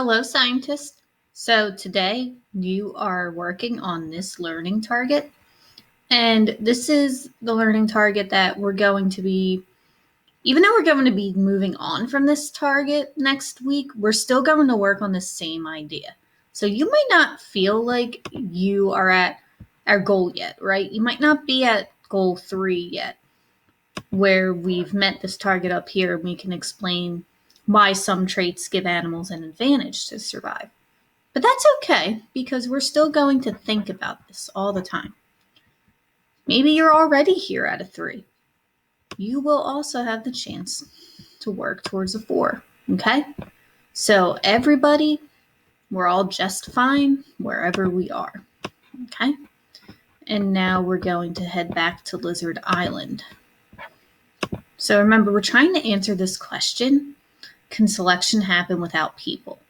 Hello, scientists. So today you are working on this learning target, and this is the learning target that we're going to be, even though we're going to be moving on from this target next week, we're still going to work on the same idea. So you might not feel like you are at our goal yet, right? You might not be at goal 3 yet, where we've met this target up here and we can explain why some traits give animals an advantage to survive. But that's okay, because we're still going to think about this all the time. Maybe you're already here at a 3. You will also have the chance to work towards a 4, okay? So everybody, we're all just fine wherever we are, okay? And now we're going to head back to Lizard Island. So remember, we're trying to answer this question: can selection happen without people?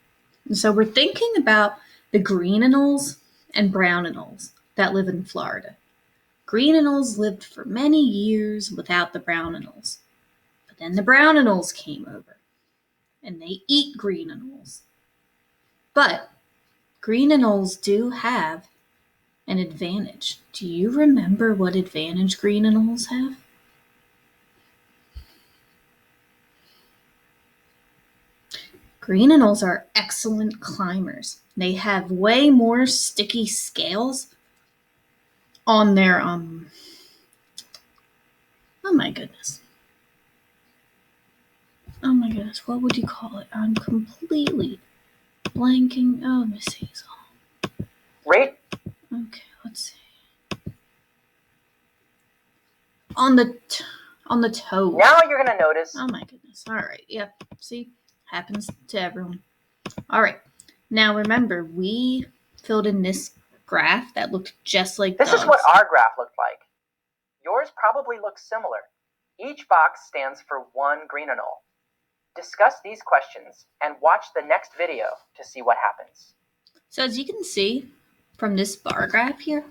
And so we're thinking about the green anoles and brown anoles that live in Florida. Green anoles lived for many years without the brown anoles. But then the brown anoles came over, and they eat green anoles. But green anoles do have an advantage. Do you remember what advantage green anoles have? Green anoles are excellent climbers. They have way more sticky scales on their oh my goodness, what would you call it? I'm completely blanking. Oh, Miss Hazel. Right? Okay, let's see. On the toes. Now you're going to notice. Oh my goodness. All right. Yep. See? Happens to everyone. All right. Now remember, we filled in this graph that looked just like This dogs. is what our graph looked like. Yours probably looks similar. Each box stands for one green anole. Discuss these questions and watch the next video to see what happens. So as you can see from this bar graph here,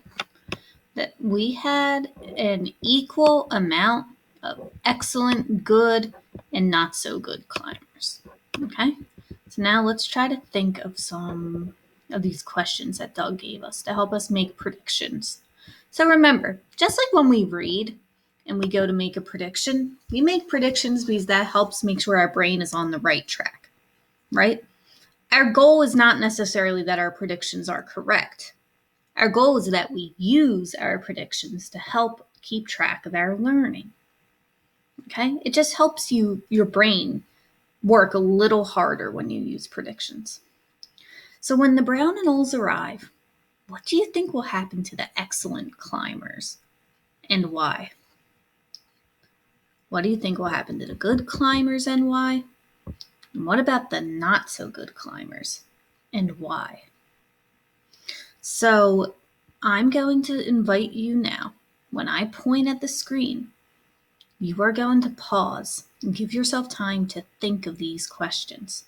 that we had an equal amount of excellent, good, and not so good climbers. Okay? So now let's try to think of some of these questions that Doug gave us to help us make predictions. So remember, just like when we read and we go to make a prediction, we make predictions because that helps make sure our brain is on the right track, right? Our goal is not necessarily that our predictions are correct. Our goal is that we use our predictions to help keep track of our learning. Okay? It just helps your brain work a little harder when you use predictions. So when the brown anoles arrive, what do you think will happen to the excellent climbers, and why? What do you think will happen to the good climbers, and why? And what about the not so good climbers, and why? So I'm going to invite you now. When I point at the screen, you are going to pause and give yourself time to think of these questions.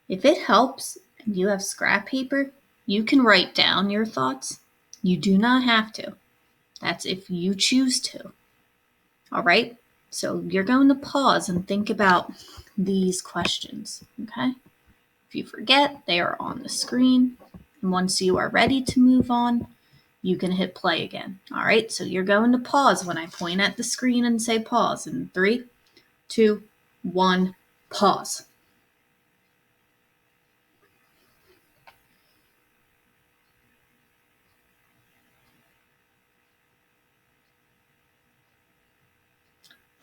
If it helps and you have scrap paper, you can write down your thoughts. You do not have to. That's if you choose to. All right? So you're going to pause and think about these questions, okay? If you forget, they are on the screen. And once you are ready to move on, you can hit play again. All right? So you're going to pause when I point at the screen and say pause. In 3, 2, 1, pause.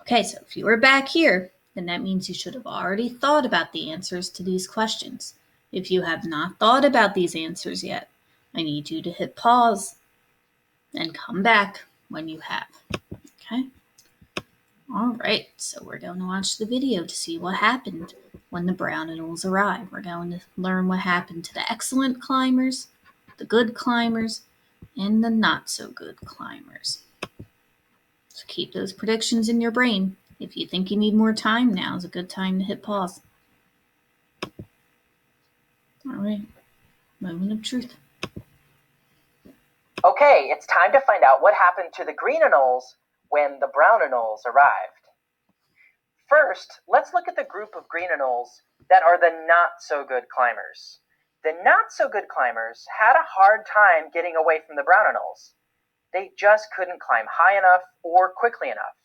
Okay, so if you were back here, then that means you should have already thought about the answers to these questions. If you have not thought about these answers yet, I need you to hit pause and come back when you have. Okay? All right, so we're going to watch the video to see what happened when the brown anoles arrive. We're going to learn what happened to the excellent climbers, the good climbers, and the not so good climbers. So keep those predictions in your brain. If you think you need more time, now is a good time to hit pause. All right, moment of truth. Okay, it's time to find out what happened to the green anoles when the brown anoles arrived. First, let's look at the group of green anoles that are the not-so-good climbers. The not-so-good climbers had a hard time getting away from the brown anoles. They just couldn't climb high enough or quickly enough.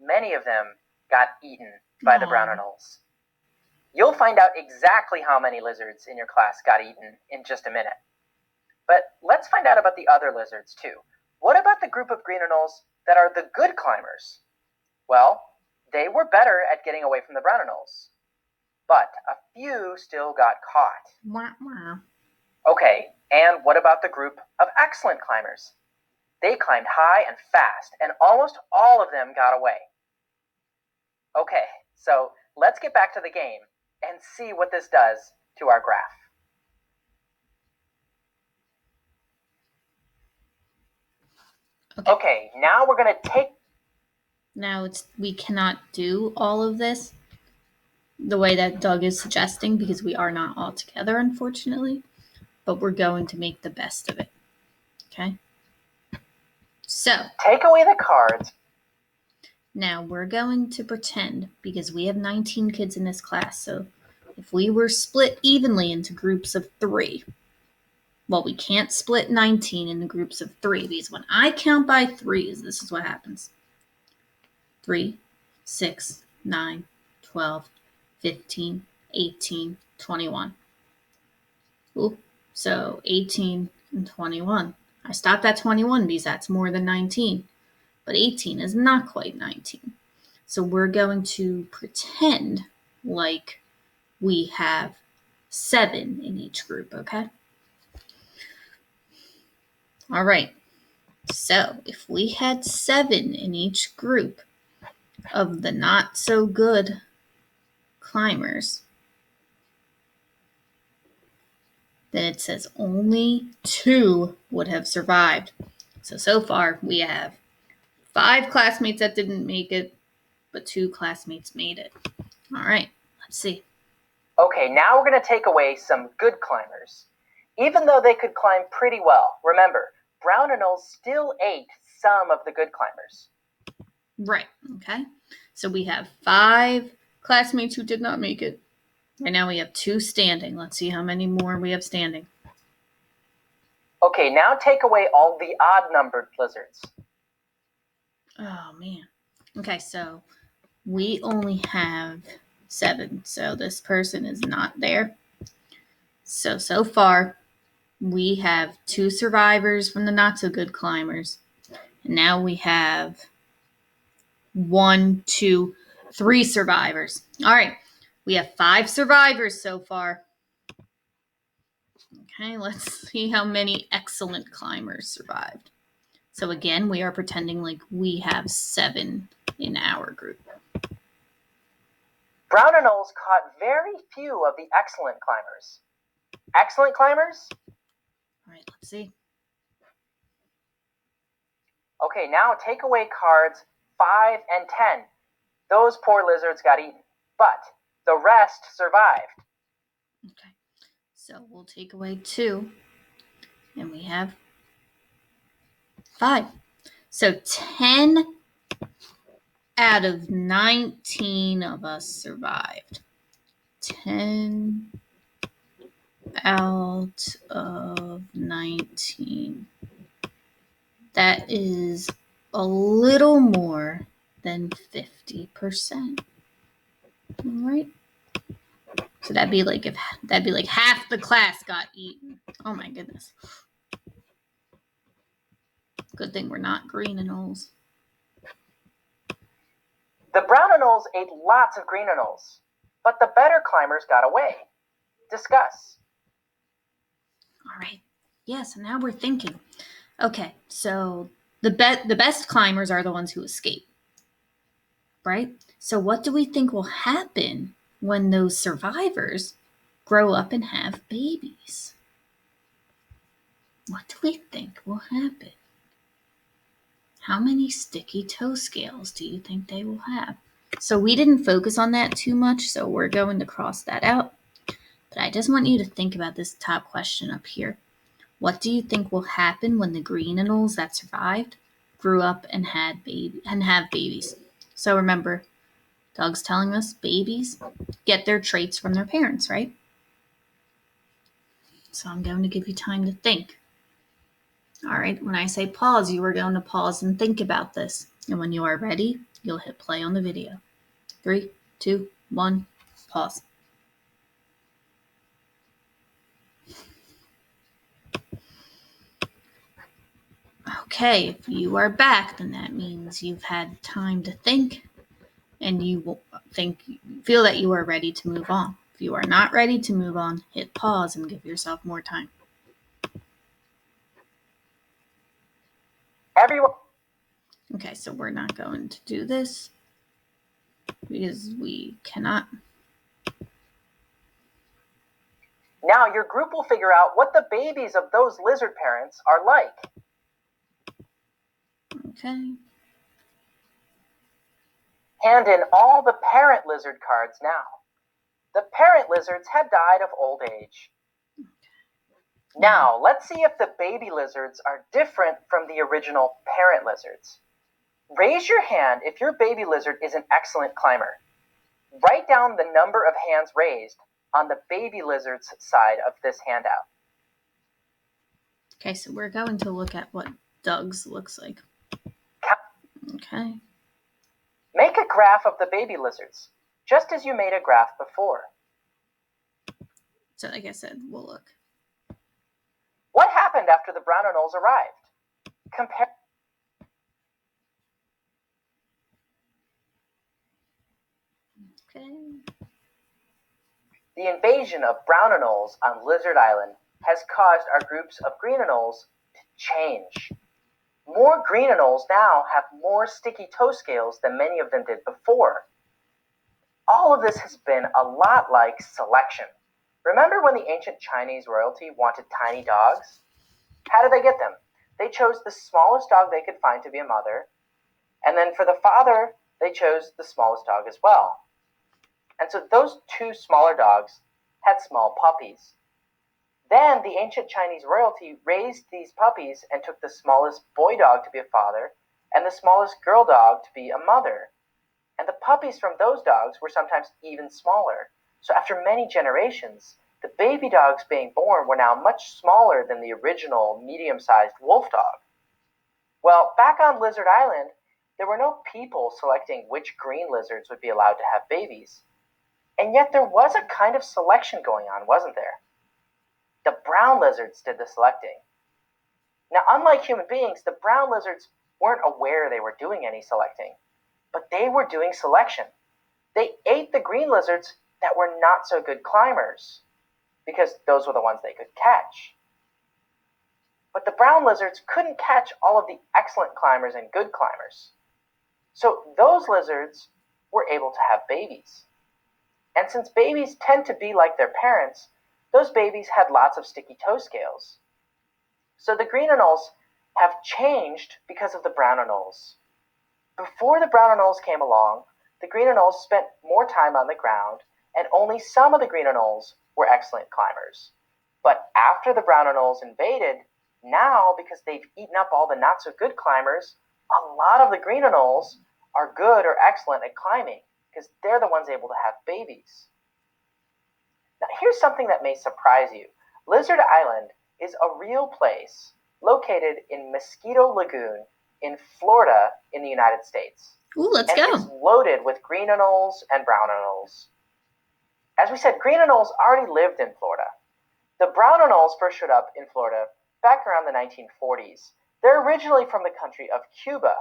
Many of them got eaten by the brown anoles. You'll find out exactly how many lizards in your class got eaten in just a minute. But let's find out about the other lizards too. What about the group of green anoles that are the good climbers? Well, they were better at getting away from the brown anoles. But a few still got caught. Wah, wah. Okay, and what about the group of excellent climbers? They climbed high and fast, and almost all of them got away. Okay, so let's get back to the game and see what this does to our graph. Okay, now we're going to take... Now we cannot do all of this the way that Doug is suggesting because we are not all together, unfortunately. But we're going to make the best of it. Okay? So, take away the cards. Now we're going to pretend, because we have 19 kids in this class, so if we were split evenly into groups of 3, well, we can't split 19 into groups of 3, because when I count by 3s, this is what happens. 3, 6, 9, 12, 15, 18, 21. Ooh, so 18 and 21. I stopped at 21 because that's more than 19. But 18 is not quite 19. So we're going to pretend like we have 7 in each group, okay? All right. So if we had 7 in each group of the not so good climbers, then it says only 2 would have survived. So far we have 5 classmates that didn't make it, but 2 classmates made it. All right, let's see. Okay, now we're going to take away some good climbers. Even though they could climb pretty well, remember, brown anoles still ate some of the good climbers. Right, okay. So we have 5 classmates who did not make it. Right now we have 2 standing. Let's see how many more we have standing. Okay, now take away all the odd-numbered lizards. Oh, man. Okay, so we only have 7. So this person is not there. So far, we have 2 survivors from the not-so-good climbers. And now we have 1, 2, 3 survivors. All right, we have 5 survivors so far. Okay, let's see how many excellent climbers survived. So again, we are pretending like we have 7 in our group. Brown anoles caught very few of the excellent climbers. Excellent climbers? All right, let's see. Okay, now take away cards 5 and 10. Those poor lizards got eaten, but the rest survived. Okay, so we'll take away 2, and we have 5. So 10 out of 19 of us survived. 10 out of 19. That is a little more than 50%. All right. So that'd be like half the class got eaten. Oh my goodness. Good thing we're not green anoles. The brown anoles ate lots of green anoles, but the better climbers got away. Discuss. All right. Yeah, so now we're thinking. Okay, so the best climbers are the ones who escape. Right? So what do we think will happen when those survivors grow up and have babies? What do we think will happen? How many sticky toe scales do you think they will have? So we didn't focus on that too much, so we're going to cross that out. But I just want you to think about this top question up here. What do you think will happen when the green anoles that survived grew up and have babies? So remember, Doug's telling us babies get their traits from their parents, right? So I'm going to give you time to think. All right, when I say pause, you are going to pause and think about this. And when you are ready, you'll hit play on the video. 3, 2, 1, pause. Okay, if you are back, then that means you've had time to think and you will feel that you are ready to move on. If you are not ready to move on, hit pause and give yourself more time. Everyone. Okay, so we're not going to do this because we cannot. Now your group will figure out what the babies of those lizard parents are like. Okay. Hand in all the parent lizard cards now. The parent lizards had died of old age. Now, let's see if the baby lizards are different from the original parent lizards. Raise your hand if your baby lizard is an excellent climber. Write down the number of hands raised on the baby lizard's side of this handout. Okay, so we're going to look at what Doug's looks like. Okay. Make a graph of the baby lizards, just as you made a graph before. So like I said, we'll look. What happened after the brown anoles arrived? Compare. Okay. The invasion of brown anoles on Lizard Island has caused our groups of green anoles to change. More green anoles now have more sticky toe scales than many of them did before. All of this has been a lot like selection. Remember when the ancient Chinese royalty wanted tiny dogs? How did they get them? They chose the smallest dog they could find to be a mother, and then for the father, they chose the smallest dog as well. And so those two smaller dogs had small puppies. Then the ancient Chinese royalty raised these puppies and took the smallest boy dog to be a father and the smallest girl dog to be a mother. And the puppies from those dogs were sometimes even smaller. So after many generations, the baby dogs being born were now much smaller than the original medium-sized wolf dog. Well, back on Lizard Island, there were no people selecting which green lizards would be allowed to have babies. And yet there was a kind of selection going on, wasn't there? The brown lizards did the selecting. Now, unlike human beings, the brown lizards weren't aware they were doing any selecting, but they were doing selection. They ate the green lizards that were not so good climbers, because those were the ones they could catch. But the brown lizards couldn't catch all of the excellent climbers and good climbers. So those lizards were able to have babies. And since babies tend to be like their parents, those babies had lots of sticky toe scales. So the green anoles have changed because of the brown anoles. Before the brown anoles came along, the green anoles spent more time on the ground, and only some of the green anoles were excellent climbers. But after the brown anoles invaded, now, because they've eaten up all the not-so-good climbers, a lot of the green anoles are good or excellent at climbing, because they're the ones able to have babies. Now, here's something that may surprise you. Lizard Island is a real place located in Mosquito Lagoon in Florida in the United States. Ooh, let's go. It's loaded with green anoles and brown anoles. As we said, green anoles already lived in Florida. The brown anoles first showed up in Florida back around the 1940s. They're originally from the country of Cuba,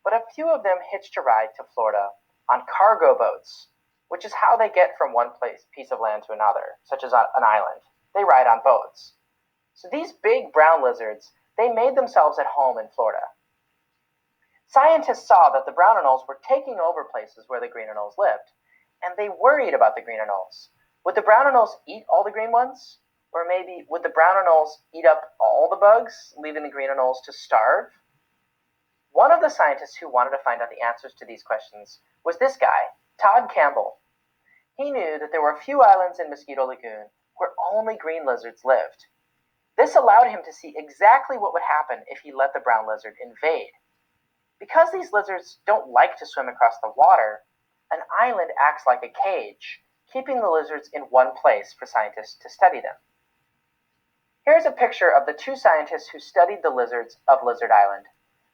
but a few of them hitched a ride to Florida on cargo boats, which is how they get from one piece of land to another, such as an island. They ride on boats. So these big brown lizards, they made themselves at home in Florida. Scientists saw that the brown anoles were taking over places where the green anoles lived, and they worried about the green anoles. Would the brown anoles eat all the green ones? Or maybe would the brown anoles eat up all the bugs, leaving the green anoles to starve? One of the scientists who wanted to find out the answers to these questions was this guy, Todd Campbell. He knew that there were a few islands in Mosquito Lagoon where only green lizards lived. This allowed him to see exactly what would happen if he let the brown lizard invade. Because these lizards don't like to swim across the water, An island acts like a cage, keeping the lizards in one place for scientists to study them. Here's a picture of the two scientists who studied the lizards of Lizard Island.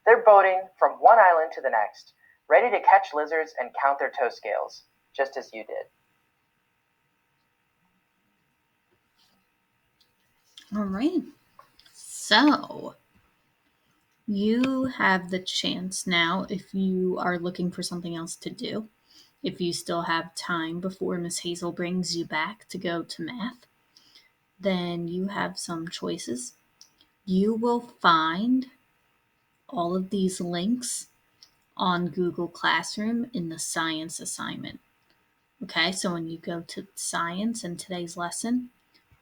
They're boating from one island to the next, ready to catch lizards and count their toe scales, just as you did. All right. So you have the chance now, if you are looking for something else to do, if you still have time before Miss Hazel brings you back to go to math, then you have some choices. You will find all of these links on Google Classroom in the science assignment. Okay, so when you go to science and today's lesson,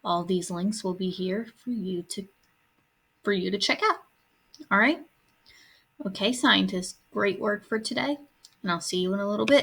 all these links will be here for you to check out. All right? Okay, scientists, great work for today, and I'll see you in a little bit.